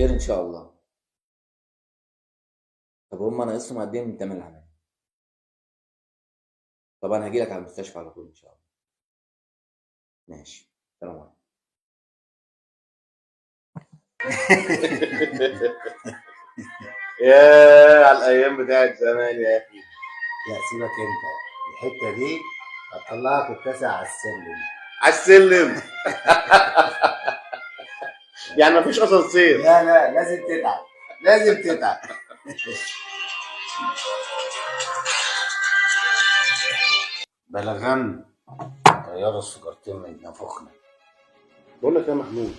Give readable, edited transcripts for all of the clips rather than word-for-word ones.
خير ان شاء الله. طب هم ناقصهم قد ايه من تمن العمل؟ طب انا هجيلك على المستشفى على طول ان شاء الله. ماشي، سلام عليكم. يا على الايام بتاعت زمان يا اخي. لا سيبك انت، الحته دي هتطلعك التاسع على السلم. على السلم. يعني مفيش اسانسير؟ لا لا، لازم تتعب، لازم تتعب. بلغم طيارة السجارتين من نفخنا. بقول لك يا محمود،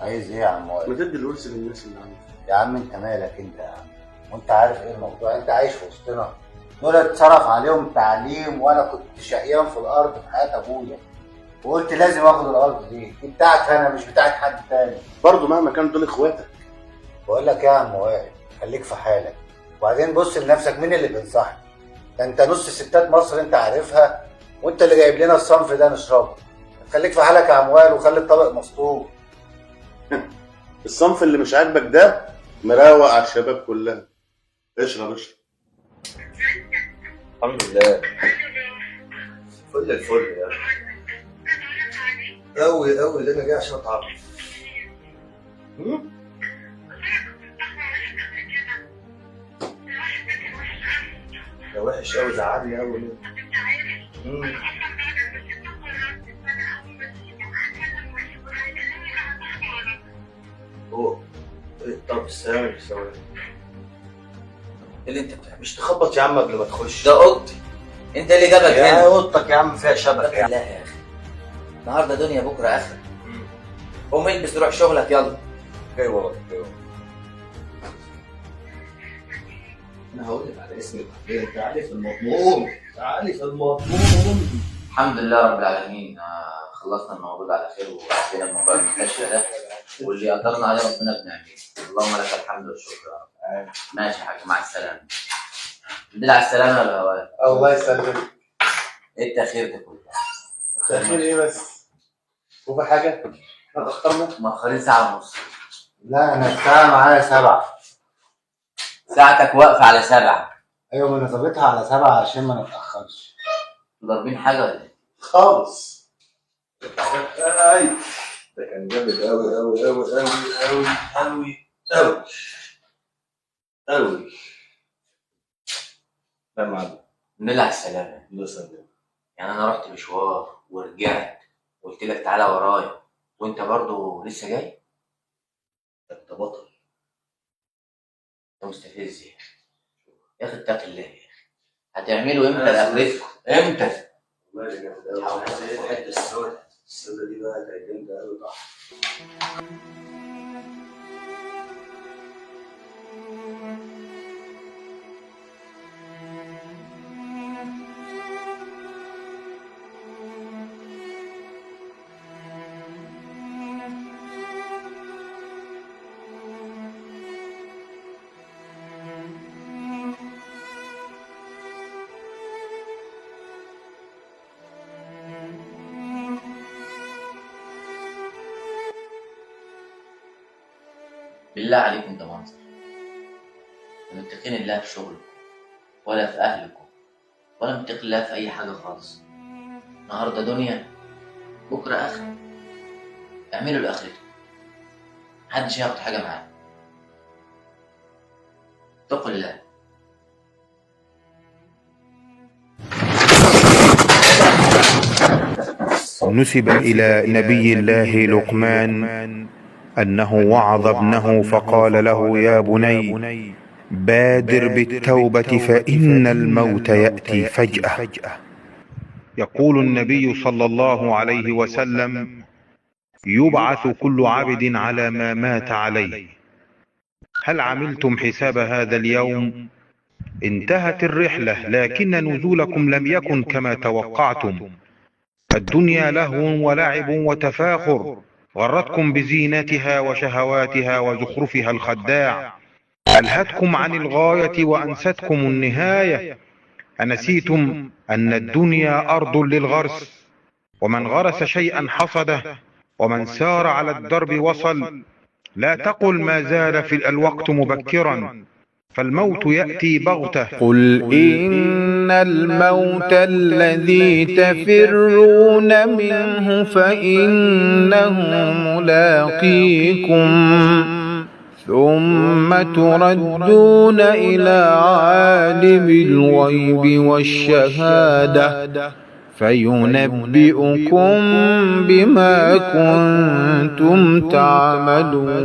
عايز ايه يا عم ما وائل؟ تدي الورث للناس اللي عندك. يا عم انت مالك انت يا عم؟ وانت عارف ايه الموضوع؟ انت عايش في وسطنا، دول اتصرف عليهم تعليم وانا كنت شقيان في الارض في حياة ابويا، وقلت لازم اخد الارض دي بتاعتي انا مش بتاعت حد تاني. برضه مهما كان دول اخواتك. بقول لك يا عم وائل، خليك في حالك، وبعدين بص لنفسك، مين اللي بينصحك؟ ده انت نص ستات مصر انت عارفها، وانت اللي جايب لنا الصنف ده نشربه. خليك في حالك يا عم وائل وخلي الطبق مسطور. الصنف اللي مش عاجبك ده مروق على الشباب كلها. اشرب اشرب. الحمد لله. فل الفل يا أوي أوي، ده أنا جاي عشان أتعرف. ده وحش أوي، زعلني أوي. أوه. طب ثواني ثواني. ايه اللي انت بتعمله؟ مش تخبط يا عم قبل ما تخش؟ ده اوضتي، انت اللي جابك يا هنا. اوضتك يا عم فيها شبكة يا عم. لا يا اخي، النهارده دنيا بكره اخر. قوم البس روح شغلك يلا. جاي وراك جاي وراك. أنا هقول لك على اسمي بعدين، تعالي في المضمون، تعالي في المضمون. الحمد لله رب العالمين، خلصنا الموضوع على خير وعدينا موضوع المستشفى ده، واللي قدرنا عليه ربنا بنعمله. اللهم لك الحمد والشكر يا رب. ماشي يا حاج، مع السلامه. الحمد لله على السلامه يا بهوات. الله يسلمك. ايه التاخير ده كله؟ تأخير ايه بس؟ وفي حاجة؟ احنا اتأخرنا؟ مأخرين ساعه ونص. لا انا الساعة معايا 7. ساعتك واقفه على 7. ايوه ما انا ظابطها على 7 عشان ما نتأخرش. ضاربين حاجه ولا ايه؟ خالص. اي ده كان جامد أوي أوي أوي أوي أوي أوي أوي أوي. لا معلم. الحمد لله على السلامه. الله يسلمك. يعني انا رحت مشوار ورجعت، قلت لك تعالى ورايا وانت برضو لسه جاي. أنت بطل. انت مستفز يا اخي. يا اخي اتق الله يا اخي. هتعملوا امتى لاخرتكم؟ امتى؟ والله اللي جامد أوي. بس إيه الحتة السوداء؟ السوداء دي بقى كانت جامدة أوي طبعا. بالله عليكم ده منظر. لا متقين الله في شغلكم ولا في اهلكم ولا متقين الله في اي حاجه خالص. النهارده دنيا بكره اخره. اعملوا لاخرتكم، محدش هياخد حاجه معاه. اتقوا الله. نسب إلى نبي الله لقمان أنه وعظ ابنه فقال له: يا بني بادر بالتوبة فإن الموت يأتي فجأة. يقول النبي صلى الله عليه وسلم: يبعث كل عبد على ما مات عليه. هل عملتم حساب هذا اليوم؟ انتهت الرحلة، لكن نزولكم لم يكن كما توقعتم. الدنيا لهو ولعب وتفاخر، غرتكم بزينتها وشهواتها وزخرفها الخداع، ألهتكم عن الغاية وأنستكم النهاية. أنسيتم أن الدنيا أرض للغرس، ومن غرس شيئا حصده، ومن سار على الدرب وصل، لا تقل ما زال في الوقت مبكرا، فالموت يأتي بغتة. قل إن الموت الذي تفرون منه فإنه ملاقيكم، ثم تردون إلى عالم الغيب والشهادة فينبئكم بما كنتم تعملون.